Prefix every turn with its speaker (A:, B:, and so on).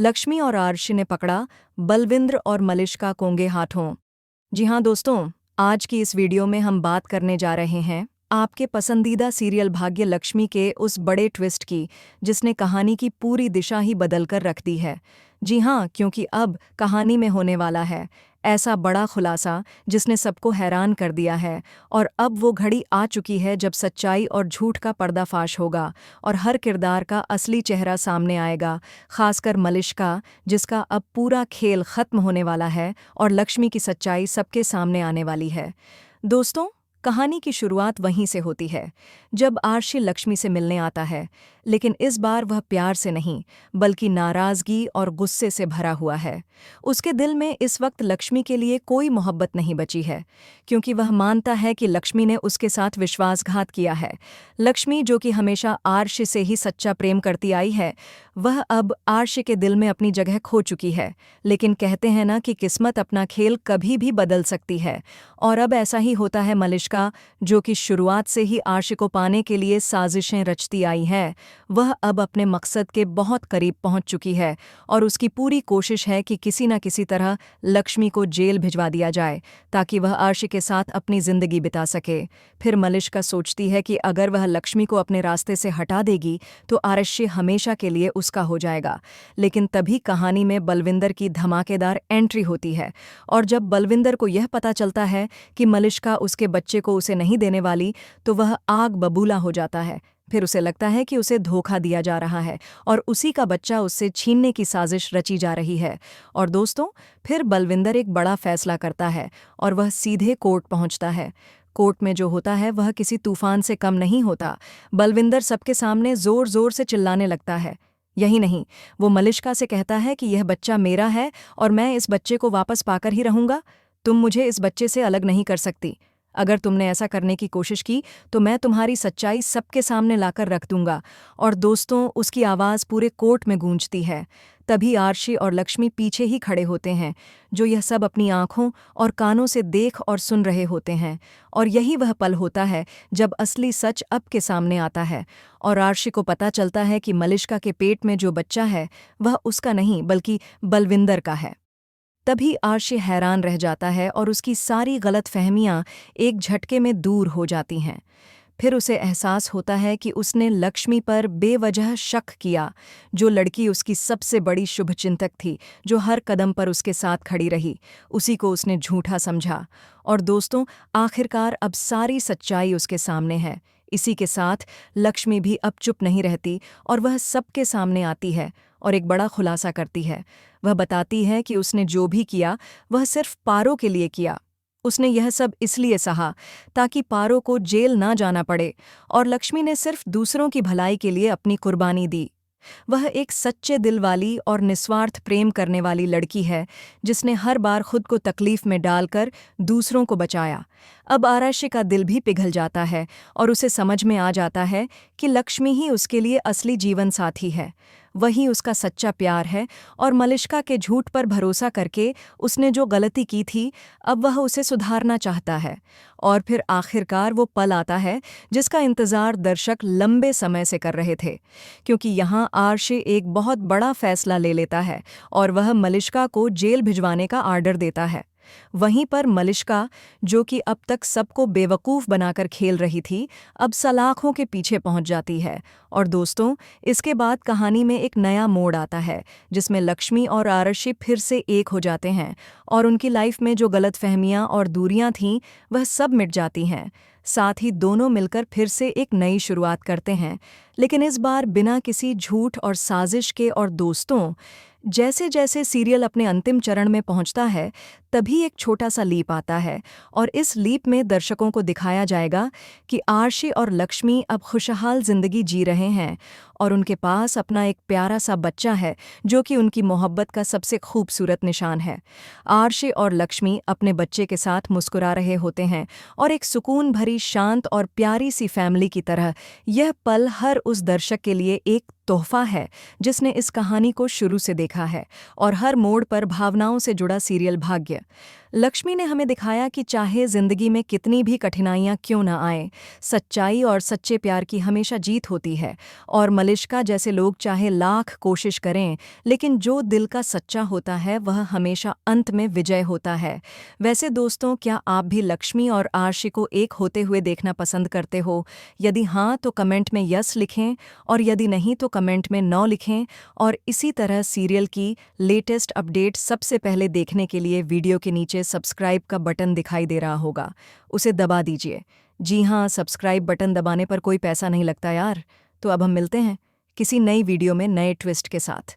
A: लक्ष्मी और आर्शी ने पकड़ा बलविंद्र और मलिष्का कोंगे हाथों। जी हाँ दोस्तों, आज की इस वीडियो में हम बात करने जा रहे हैं आपके पसंदीदा सीरियल भाग्य लक्ष्मी के उस बड़े ट्विस्ट की जिसने कहानी की पूरी दिशा ही बदल कर रख दी है। जी हाँ, क्योंकि अब कहानी में होने वाला है ऐसा बड़ा खुलासा जिसने सबको हैरान कर दिया है। और अब वो घड़ी आ चुकी है जब सच्चाई और झूठ का पर्दाफाश होगा और हर किरदार का असली चेहरा सामने आएगा, खासकर मलिष्का, जिसका अब पूरा खेल खत्म होने वाला है और लक्ष्मी की सच्चाई सबके सामने आने वाली है। दोस्तों, कहानी की शुरुआत वहीं से होती है जब आर्शी लक्ष्मी से मिलने आता है, लेकिन इस बार वह प्यार से नहीं बल्कि नाराजगी और गुस्से से भरा हुआ है। उसके दिल में इस वक्त लक्ष्मी के लिए कोई मोहब्बत नहीं बची है, क्योंकि वह मानता है कि लक्ष्मी ने उसके साथ विश्वासघात किया है। लक्ष्मी, जो कि हमेशा आर्शी से ही सच्चा प्रेम करती आई है, वह अब आर्शी के दिल में अपनी जगह खो चुकी है। लेकिन कहते हैं ना कि किस्मत अपना खेल कभी भी बदल सकती है, और अब ऐसा ही होता है। मलिष्का, जो कि शुरुआत से ही आर्शी को पाने के लिए साजिशें रचती आई है, वह अब अपने मकसद के बहुत करीब पहुंच चुकी है और उसकी पूरी कोशिश है कि किसी न किसी तरह लक्ष्मी को जेल भिजवा दिया जाए ताकि वह आर्शी के साथ अपनी जिंदगी बिता सके। फिर मलिष्का सोचती है कि अगर वह लक्ष्मी को अपने रास्ते से हटा देगी तो आर्शी हमेशा के लिए उसका हो जाएगा। लेकिन तभी कहानी में बलविंदर की धमाकेदार एंट्री होती है, और जब बलविंदर को यह पता चलता है कि मलिष्का उसके बच्चे को उसे नहीं देने वाली, तो वह आग बबूला हो जाता है। फिर उसे लगता है कि उसे धोखा दिया जा रहा है और उसी का बच्चा उससे छीनने की साजिश रची जा रही है। और दोस्तों, फिर बलविंदर एक बड़ा फैसला करता है और वह सीधे कोर्ट पहुंचता है। कोर्ट में जो होता है वह किसी तूफान से कम नहीं होता। बलविंदर सबके सामने जोर जोर से चिल्लाने लगता है। यही नहीं, वो मलिष्का से कहता है कि यह बच्चा मेरा है और मैं इस बच्चे को वापस पाकर ही रहूंगा। तुम मुझे इस बच्चे से अलग नहीं कर सकती। अगर तुमने ऐसा करने की कोशिश की तो मैं तुम्हारी सच्चाई सबके सामने लाकर रख दूंगा। और दोस्तों, उसकी आवाज़ पूरे कोर्ट में गूंजती है। तभी आर्शी और लक्ष्मी पीछे ही खड़े होते हैं, जो यह सब अपनी आंखों और कानों से देख और सुन रहे होते हैं। और यही वह पल होता है जब असली सच अब के सामने आता है और आर्शी को पता चलता है कि मलिष्का के पेट में जो बच्चा है वह उसका नहीं बल्कि बलविंदर का है। तभी आर्शी हैरान रह जाता है और उसकी सारी गलतफहमियां एक झटके में दूर हो जाती हैं। फिर उसे एहसास होता है कि उसने लक्ष्मी पर बेवजह शक किया, जो लड़की उसकी सबसे बड़ी शुभचिंतक थी, जो हर कदम पर उसके साथ खड़ी रही, उसी को उसने झूठा समझा। और दोस्तों, आखिरकार अब सारी सच्चाई उसके सामने है। इसी के साथ लक्ष्मी भी अब चुप नहीं रहती और वह सबके सामने आती है और एक बड़ा खुलासा करती है। वह बताती है कि उसने जो भी किया वह सिर्फ पारो के लिए किया। उसने यह सब इसलिए सहा ताकि पारो को जेल ना जाना पड़े, और लक्ष्मी ने सिर्फ दूसरों की भलाई के लिए अपनी कुर्बानी दी। वह एक सच्चे दिल वाली और निस्वार्थ प्रेम करने वाली लड़की है, जिसने हर बार खुद को तकलीफ में डालकर दूसरों को बचाया। अब आराशी का दिल भी पिघल जाता है और उसे समझ में आ जाता है कि लक्ष्मी ही उसके लिए असली जीवन साथी है, वही उसका सच्चा प्यार है। और मलिष्का के झूठ पर भरोसा करके उसने जो गलती की थी, अब वह उसे सुधारना चाहता है। और फिर आखिरकार वो पल आता है जिसका इंतज़ार दर्शक लंबे समय से कर रहे थे, क्योंकि यहाँ आर्शी एक बहुत बड़ा फैसला ले लेता है और वह मलिष्का को जेल भिजवाने का आर्डर देता है। वहीं पर मलिष्का, जो कि अब तक सबको बेवकूफ़ बनाकर खेल रही थी, अब सलाखों के पीछे पहुंच जाती है। और दोस्तों, इसके बाद कहानी में एक नया मोड़ आता है जिसमें लक्ष्मी और आरशी फिर से एक हो जाते हैं और उनकी लाइफ में जो गलतफहमियां और दूरियां थीं वह सब मिट जाती हैं। साथ ही दोनों मिलकर फिर से एक नई शुरुआत करते हैं, लेकिन इस बार बिना किसी झूठ और साजिश के। और दोस्तों, जैसे जैसे सीरियल अपने अंतिम चरण में पहुंचता है, तभी एक छोटा सा लीप आता है, और इस लीप में दर्शकों को दिखाया जाएगा कि आर्शी और लक्ष्मी अब खुशहाल जिंदगी जी रहे हैं और उनके पास अपना एक प्यारा सा बच्चा है, जो कि उनकी मोहब्बत का सबसे खूबसूरत निशान है। आर्शी और लक्ष्मी अपने बच्चे के साथ मुस्कुरा रहे होते हैं और एक सुकून भरी, शांत और प्यारी सी फैमिली की तरह यह पल हर उस दर्शक के लिए एक तोहफा है जिसने इस कहानी को शुरू से देखा है और हर मोड़ पर भावनाओं से जुड़ा सीरियल भाग्य। लक्ष्मी ने हमें दिखाया कि चाहे जिंदगी में कितनी भी कठिनाइयां क्यों ना आए, सच्चाई और सच्चे प्यार की हमेशा जीत होती है। और मलिष्का जैसे लोग चाहे लाख कोशिश करें, लेकिन जो दिल का सच्चा होता है वह हमेशा अंत में विजय होता है। वैसे दोस्तों, क्या आप भी लक्ष्मी और आरशी को एक होते हुए देखना पसंद करते हो? यदि हाँ तो कमेंट में यस लिखें, और यदि नहीं तो कमेंट में नो लिखें। और इसी तरह सीरियल की लेटेस्ट अपडेट सबसे पहले देखने के लिए वीडियो के नीचे सब्सक्राइब का बटन दिखाई दे रहा होगा, उसे दबा दीजिए। जी हाँ, सब्सक्राइब बटन दबाने पर कोई पैसा नहीं लगता यार। तो अब हम मिलते हैं किसी नई वीडियो में नए ट्विस्ट के साथ।